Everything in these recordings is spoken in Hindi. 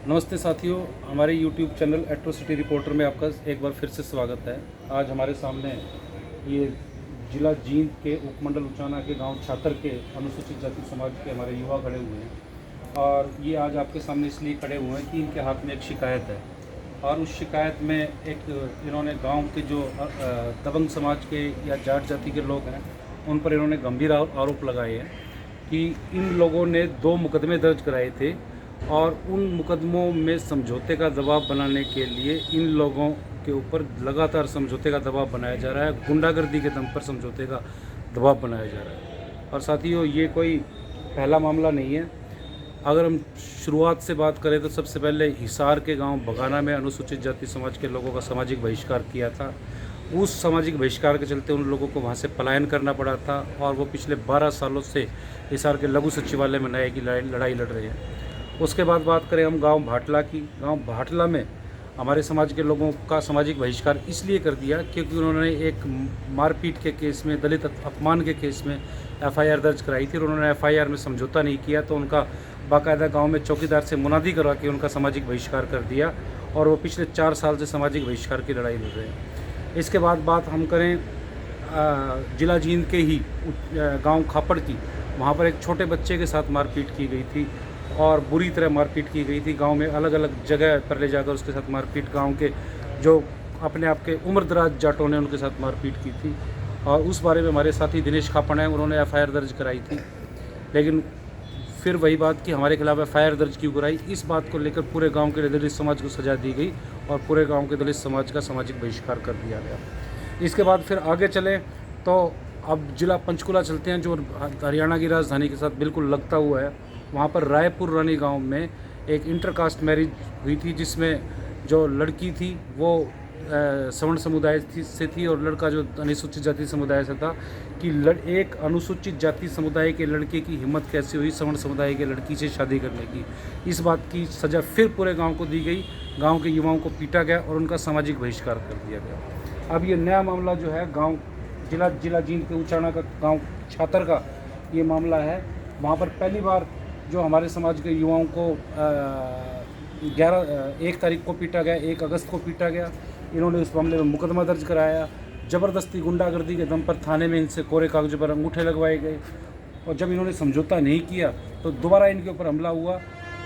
नमस्ते साथियों, हमारे YouTube चैनल एट्रोसिटी रिपोर्टर में आपका एक बार फिर से स्वागत है। आज हमारे सामने ये जिला जींद के उपमंडल उचाना के गांव छातर के अनुसूचित जाति समाज के हमारे युवा खड़े हुए हैं और ये आज आपके सामने इसलिए खड़े हुए हैं कि इनके हाथ में एक शिकायत है और उस शिकायत में एक इन्होंने गांव के जो दबंग समाज के या जाट जाति के लोग हैं उन पर इन्होंने गंभीर आरोप लगाए हैं कि इन लोगों ने 2 मुकदमे दर्ज कराए थे और उन मुकदमों में समझौते का दबाव बनाने के लिए इन लोगों के ऊपर लगातार समझौते का दबाव बनाया जा रहा है, गुंडागर्दी के दम पर समझौते का दबाव बनाया जा रहा है। और साथियों, ये कोई पहला मामला नहीं है। अगर हम शुरुआत से बात करें तो सबसे पहले हिसार के गांव बगाना में अनुसूचित जाति समाज के लोगों का सामाजिक बहिष्कार किया था। उस सामाजिक बहिष्कार के चलते उन लोगों को वहां से पलायन करना पड़ा था और वो पिछले 12 सालों से हिसार के लघु सचिवालय में न्याय की लड़ाई लड़ रहे हैं। उसके बाद बात करें हम गांव भाटला की। गांव भाटला में हमारे समाज के लोगों का सामाजिक बहिष्कार इसलिए कर दिया क्योंकि उन्होंने एक मारपीट के केस में, दलित अपमान के केस में एफआईआर दर्ज कराई थी और उन्होंने एफआईआर में समझौता नहीं किया तो उनका बाकायदा गांव में चौकीदार से मुनादी करवा के उनका सामाजिक बहिष्कार कर दिया और वो पिछले 4 साल से सामाजिक बहिष्कार की लड़ाई लड़ रहे हैं। इसके बाद बात हम करें जिला जींद के ही गाँव खापड़ की। वहाँ पर एक छोटे बच्चे के साथ मारपीट की गई थी और बुरी तरह मारपीट की गई थी। गांव में अलग अलग जगह पर ले जाकर उसके साथ मारपीट, गांव के जो अपने आप के उम्रदराज जाटों ने उनके साथ मारपीट की थी और उस बारे में हमारे साथी दिनेश खापड़ हैं, उन्होंने एफआईआर दर्ज कराई थी। लेकिन फिर वही बात कि हमारे खिलाफ एफआईआर दर्ज क्यों कराई, इस बात को लेकर पूरे गाँव के दलित समाज को सजा दी गई और पूरे गाँव के दलित समाज का सामाजिक बहिष्कार कर दिया गया। इसके बाद फिर आगे चलें तो अब जिला पंचकुला चलते हैं जो हरियाणा की राजधानी के साथ बिल्कुल लगता हुआ है। वहाँ पर रायपुर रानी गांव में एक इंटरकास्ट मैरिज हुई थी जिसमें जो लड़की थी वो सवर्ण समुदाय से थी और लड़का जो अनुसूचित जाति समुदाय से था कि एक अनुसूचित जाति समुदाय के लड़के की हिम्मत कैसे हुई सवर्ण समुदाय के लड़की से शादी करने की। इस बात की सज़ा फिर पूरे गांव को दी गई, गांव के युवाओं को पीटा गया और उनका सामाजिक बहिष्कार कर दिया गया। अब ये नया मामला जो है गाँव जिला जींद के उचाना का गाँव छातर का ये मामला है। वहाँ पर पहली बार जो हमारे समाज के युवाओं को 1 तारीख को पीटा गया, 1 अगस्त को पीटा गया। इन्होंने उस मामले में मुकदमा दर्ज कराया। ज़बरदस्ती गुंडागर्दी के दम पर थाने में इनसे कोरे कागज़ों पर अंगूठे लगवाए गए और जब इन्होंने समझौता नहीं किया तो दोबारा इनके ऊपर हमला हुआ।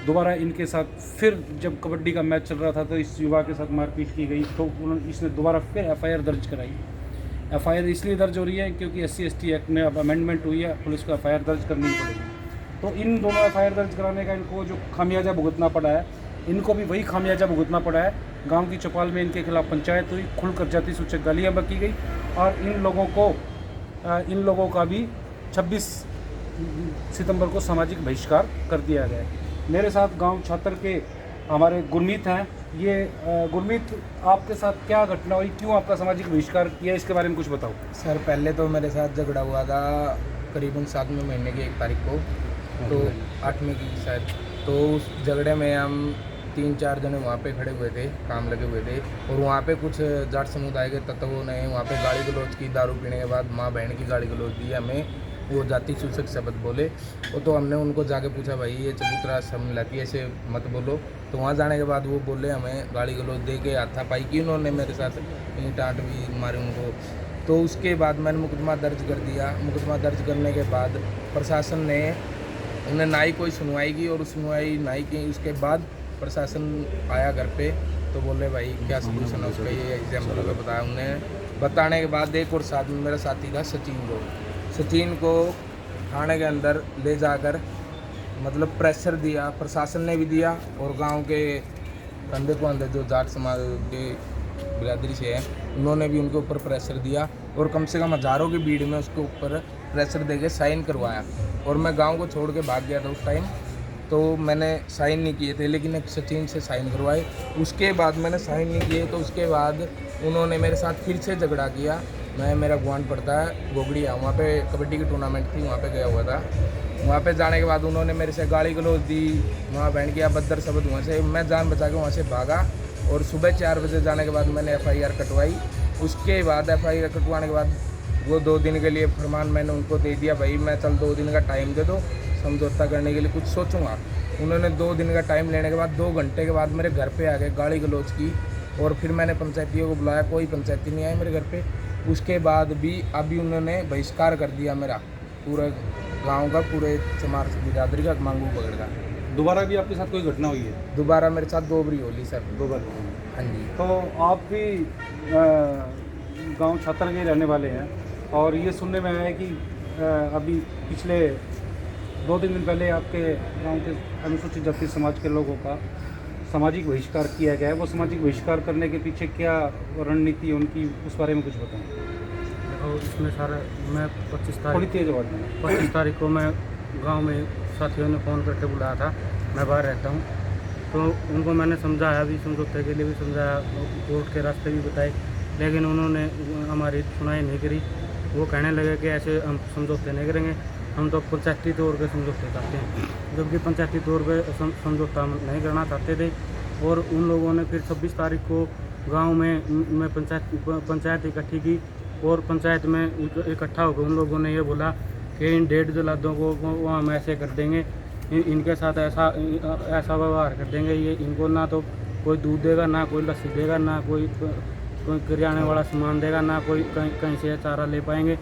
दोबारा इनके साथ फिर जब कबड्डी का मैच चल रहा था तो इस युवा के साथ मारपीट की गई तो इसने दोबारा फिर एफआईआर दर्ज कराई। एफआईआर इसलिए दर्ज हो रही है क्योंकि SC/ST एक्ट में अब अमेंडमेंट हुई है, पुलिस को एफआईआर दर्ज करनी पड़ेगी। तो इन दोनों एफआईआर दर्ज कराने का इनको जो खामियाजा भुगतना पड़ा है, इनको भी वही खामियाजा भुगतना पड़ा है। गांव की चौपाल में इनके खिलाफ पंचायत हुई, खुलकर जाति सूचक गालियाँ बकी गई और इन लोगों का भी 26 सितंबर को सामाजिक बहिष्कार कर दिया गया है। मेरे साथ गांव छातर के हमारे गुरमीत हैं। ये गुरमीत, आपके साथ क्या घटना हुई, क्यों आपका सामाजिक बहिष्कार किया, इसके बारे में कुछ बताओ। सर, पहले तो मेरे साथ झगड़ा हुआ था करीबन 7वें महीने की 1 तारीख को, तो 8वें की शायद। तो उस झगड़े में हम 3-4 जने वहाँ पे खड़े हुए थे, काम लगे हुए थे और वहाँ पे कुछ जाट समुदाय के तत्वों ने वहाँ पे गाली गलौज की। दारू पीने के बाद माँ बहन की गाली गलौज दी हमें, वो जाति सूचक शब्द बोले। वो तो हमने उनको जाके पूछा, भाई ये चबूतरा समझाती ऐसे मत बोलो। तो वहाँ जाने के बाद वो बोले हमें गाली गलौज दे के हाथापाई की उन्होंने मेरे साथ, ईंट आट भी मारी उनको। तो उसके बाद मैंने मुकदमा दर्ज कर दिया। मुकदमा दर्ज करने के बाद प्रशासन ने उन्हें ना ही कोई सुनवाई की और सुनवाई ना ही की। उसके बाद प्रशासन आया घर पे तो बोले भाई क्या सोल्यूशन है उसका, ये एग्जाम्पल का बताया। उन्हें बताने के बाद एक और साथ में मेरा साथी था सचिन को थाने के अंदर ले जाकर मतलब प्रेशर दिया, प्रशासन ने भी दिया और गांव के अंधे को अंधे जो जाट समाज के बिरादरी से हैं उन्होंने भी उनके ऊपर प्रेशर दिया और कम से कम हज़ारों की भीड़ में उसके ऊपर प्रेशर देके साइन करवाया। और मैं गांव को छोड़ के भाग गया था उस टाइम, तो मैंने साइन नहीं किए थे, लेकिन एक सचिन से साइन करवाए। उसके बाद मैंने साइन नहीं किए तो उसके बाद उन्होंने मेरे साथ फिर से झगड़ा किया। मेरा गुआंढ पड़ता है गोगड़िया, वहाँ पे कबड्डी की टूर्नामेंट थी, वहाँ पे गया हुआ था। वहाँ पे जाने के बाद उन्होंने मेरे से गाली गलौज दी, वहाँ बैठ गया बदर शब्द। वहाँ से मैं जान बचा के वहाँ से भागा और सुबह 4 बजे जाने के बाद मैंने एफआईआर कटवाई। उसके बाद एफआईआर कटवाने के बाद वो 2 दिन के लिए फरमान मैंने उनको दे दिया, भाई मैं चल 2 दिन का टाइम दे दो, समझौता करने के लिए कुछ सोचूंगा। उन्होंने 2 दिन का टाइम लेने के बाद 2 घंटे के बाद मेरे घर पे आ गए, गाली गलौज की। और फिर मैंने पंचायतियों को बुलाया, कोई पंचायती नहीं आई मेरे घर पे। उसके बाद भी अभी उन्होंने बहिष्कार कर दिया मेरा, पूरे गांव का, पूरे चमार बिरादरी का, मांगू पकड़ का। दोबारा भी आपके साथ कोई घटना हुई है? दोबारा मेरे साथ 2 बारी होली सर। 2 बार। हाँ जी। तो आप भी गांव छातर के रहने वाले हैं और ये सुनने में आया है कि अभी पिछले 2-3 दिन पहले आपके गांव के अनुसूचित जाति समाज के लोगों का सामाजिक बहिष्कार किया गया है। वो सामाजिक बहिष्कार करने के पीछे क्या रणनीति है उनकी, उस बारे में कुछ बताएं। और इसमें सारा मैं 25 थोड़ी तारीख तेज आवाज़ में। 25 तारीख को मैं गांव में साथियों ने फ़ोन करके बुलाया था। मैं बाहर रहता हूं, तो उनको मैंने समझाया भी, समझौते के लिए भी समझाया, कोर्ट के रास्ते भी बताए, लेकिन उन्होंने हमारी सुनाई नहीं करी। वो कहने लगे कि ऐसे हम समझौते नहीं करेंगे, हम तो पंचायती तौर पे समझौते चाहते हैं, जबकि पंचायती तौर पे समझौता हम नहीं करना चाहते थे। और उन लोगों ने फिर 26 तारीख को गांव में पंचायत इकट्ठी की और पंचायत में इकट्ठा होकर उन लोगों ने ये बोला कि इन 1.5 जलादों को हम ऐसे कर देंगे, इनके साथ ऐसा व्यवहार कर देंगे, ये इनको ना तो कोई दूध देगा, ना कोई लस्सी देगा, ना कोई किराने वाला सामान देगा, ना कोई कहीं से चारा ले पाएंगे।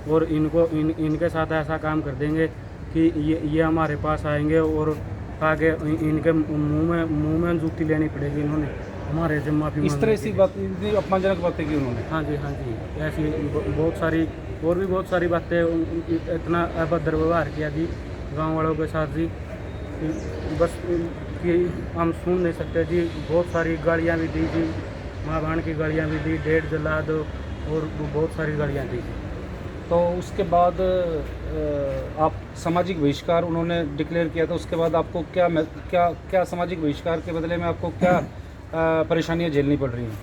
और इनके साथ ऐसा काम कर देंगे कि ये हमारे पास आएंगे और आगे इनके मुंह में जूती लेनी पड़ेगी, इन्होंने हमारे से माफ़ी। इस तरह की बात, इतनी अपमानजनक बातें की उन्होंने? हाँ जी, हाँ जी, ऐसी बहुत सारी और भी बहुत सारी बातें, इतना अभद्र व्यवहार किया जी गांव वालों के साथ जी, बस कि हम सुन नहीं सकते जी। बहुत सारी गालियाँ भी दी जी, माँ बहन की गालियाँ भी दी, 1.5 जला दो और बहुत सारी गालियाँ दी जी। तो उसके बाद आप सामाजिक बहिष्कार उन्होंने डिक्लेयर किया था, उसके बाद आपको क्या सामाजिक बहिष्कार के बदले में आपको क्या परेशानियां झेलनी पड़ रही हैं?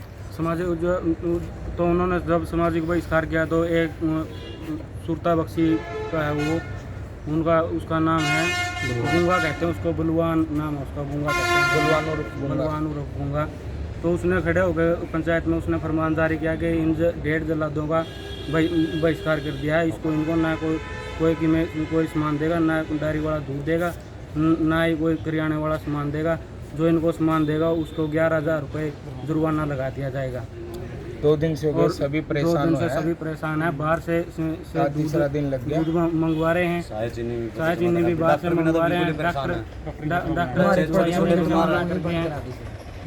तो उन्होंने जब सामाजिक बहिष्कार किया तो एक सुरता बख्शी का है वो, उनका उसका नाम है गूंगा, कहते हैं उसको, बलवान नाम है उसका, गूंगा कहते हैं, बलवान उर्फ गूंगा। तो उसने खड़े हो गए पंचायत में, उसने फरमान जारी किया कि इन 1.5 जलादों का बहिष्कार कर दिया है। इसको इनको ना कोई सामान देगा, ना डेयरी वाला दूध देगा, ना ही कोई किराने वाला सामान देगा। जो इनको सामान देगा उसको 11,000 रुपये जुर्माना लगा दिया जाएगा। 2 दिन से हो गए, सभी परेशान 2 दिन से सभी परेशान है। बाहर से तीसरा दिन लग गया, दूध मंगवा रहे हैं, चाय चीनी भी बाहर से मंगवा रहे हैं।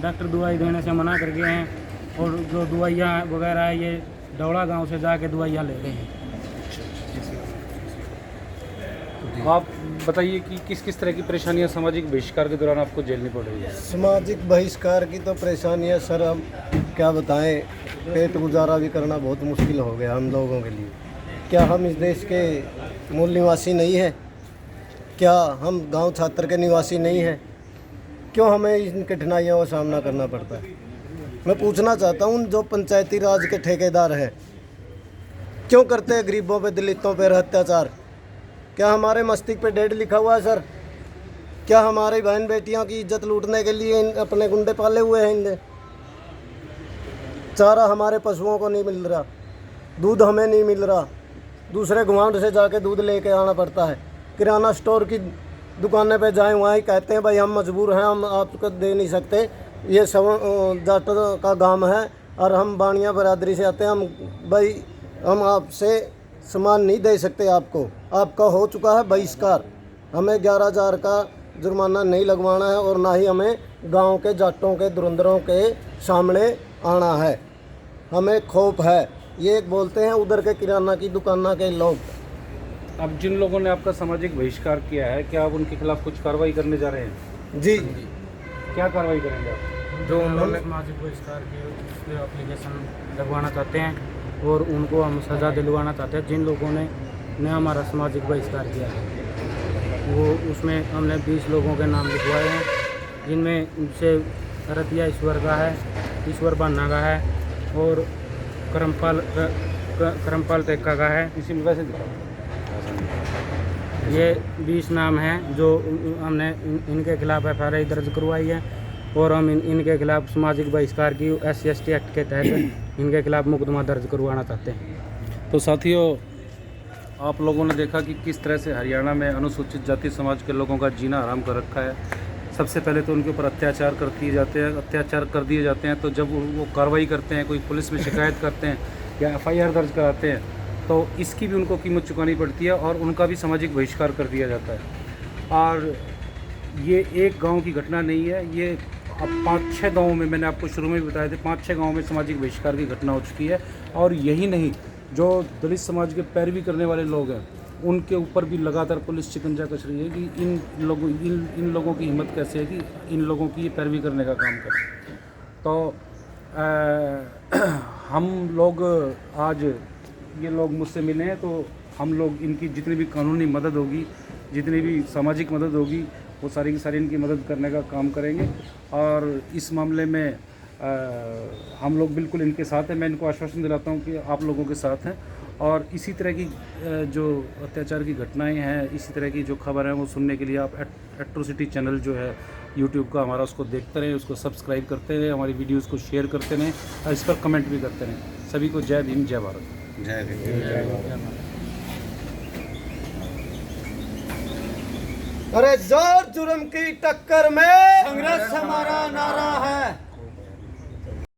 डॉक्टर दवाई देने से मना कर गए हैं और जो दवाइयाँ वगैरह है ये डौड़ा गांव से जाके दवाइयाँ ले रहे हैं। आप बताइए कि किस किस तरह की परेशानियां सामाजिक बहिष्कार के दौरान आपको झेलनी पड़ रही है? सामाजिक बहिष्कार की तो परेशानियां सर हम क्या बताएं, पेट गुजारा भी करना बहुत मुश्किल हो गया हम लोगों के लिए। क्या हम इस देश के मूल निवासी नहीं हैं? क्या हम गांव छात्र के निवासी नहीं हैं? क्यों हमें इन कठिनाइयों का सामना करना पड़ता है? मैं पूछना चाहता हूँ, जो पंचायती राज के ठेकेदार हैं क्यों करते हैं गरीबों पे, दलितों पर अत्याचार? क्या हमारे मस्तिष्क पे डेड लिखा हुआ है सर? क्या हमारी बहन बेटियों की इज्जत लूटने के लिए अपने गुंडे पाले हुए हैं इनने? चारा हमारे पशुओं को नहीं मिल रहा, दूध हमें नहीं मिल रहा, दूसरे गुआंढ से जाके दूध लेके आना पड़ता है। किराना स्टोर की दुकानें पे जाएं, वहाँ ही कहते हैं भाई हम मजबूर हैं, हम आपको दे नहीं सकते, ये सब जाट का गांव है और हम बानिया बरादरी से आते हैं, हम आपसे सामान नहीं दे सकते आपको, आपका हो चुका है बहिष्कार। हमें 11,000 का जुर्माना नहीं लगवाना है और ना ही हमें गांव के जाटों के धुरंधरों के सामने आना है, हमें खौफ है। ये बोलते हैं उधर के किराना की दुकाना के लोग। अब जिन लोगों ने आपका सामाजिक बहिष्कार किया है, क्या आप उनके खिलाफ कुछ कार्रवाई करने जा रहे हैं? जी, क्या कार्रवाई करेंगे आप? जो उन्होंने सामाजिक बहिष्कार की उसके एप्लीकेशन लगवाना चाहते हैं और उनको हम सज़ा दिलवाना चाहते हैं। जिन लोगों ने हमारा सामाजिक बहिष्कार किया है वो, उसमें हमने 20 लोगों के नाम लिखवाए हैं, जिनमें से रतिया ईश्वर का है, ईश्वर बान्ना का है और करमपाल टेक्का का है। इसी में वैसे दिखा, ये 20 नाम हैं जो हमने इनके खिलाफ FIR दर्ज करवाई है और हम इनके खिलाफ सामाजिक बहिष्कार की SC/ST एक्ट के तहत इनके खिलाफ मुकदमा दर्ज करवाना चाहते हैं। तो साथियों, आप लोगों ने देखा कि किस तरह से हरियाणा में अनुसूचित जाति समाज के लोगों का जीना हराम कर रखा है। सबसे पहले तो उनके ऊपर अत्याचार कर दिए जाते हैं तो जब वो कार्रवाई करते हैं, कोई पुलिस में शिकायत करते हैं या FIR दर्ज कराते हैं तो इसकी भी उनको कीमत चुकानी पड़ती है और उनका भी सामाजिक बहिष्कार कर दिया जाता है। और ये एक गांव की घटना नहीं है, ये अब 5-6 गाँवों में, मैंने आपको शुरू में भी बताया था, 5-6 गाँवों में सामाजिक बहिष्कार की घटना हो चुकी है। और यही नहीं, जो दलित समाज के पैरवी करने वाले लोग हैं उनके ऊपर भी लगातार पुलिस शिकंजा कस रही है कि इन लोगों की हिम्मत कैसे है कि इन लोगों की ये पैरवी करने का काम करें। तो हम लोग आज ये लोग मुझसे मिले हैं तो हम लोग इनकी जितनी भी कानूनी मदद होगी, जितनी भी सामाजिक मदद होगी, वो सारी की सारी इनकी मदद करने का काम करेंगे। और इस मामले में हम लोग बिल्कुल इनके साथ हैं। मैं इनको आश्वासन दिलाता हूँ कि आप लोगों के साथ हैं। और इसी तरह की जो अत्याचार की घटनाएं हैं, इसी तरह की जो खबर है वो सुनने के लिए आप एट्रोसिटी चैनल जो है यूट्यूब का हमारा, उसको देखते रहें, उसको सब्सक्राइब करते रहें, हमारी वीडियोस को शेयर करते रहें और इस पर कमेंट भी करते रहें। सभी को जय भीम, जय भारत। जय भीम। अरे जोर जुर्म की टक्कर में संघर्ष हमारा नारा है।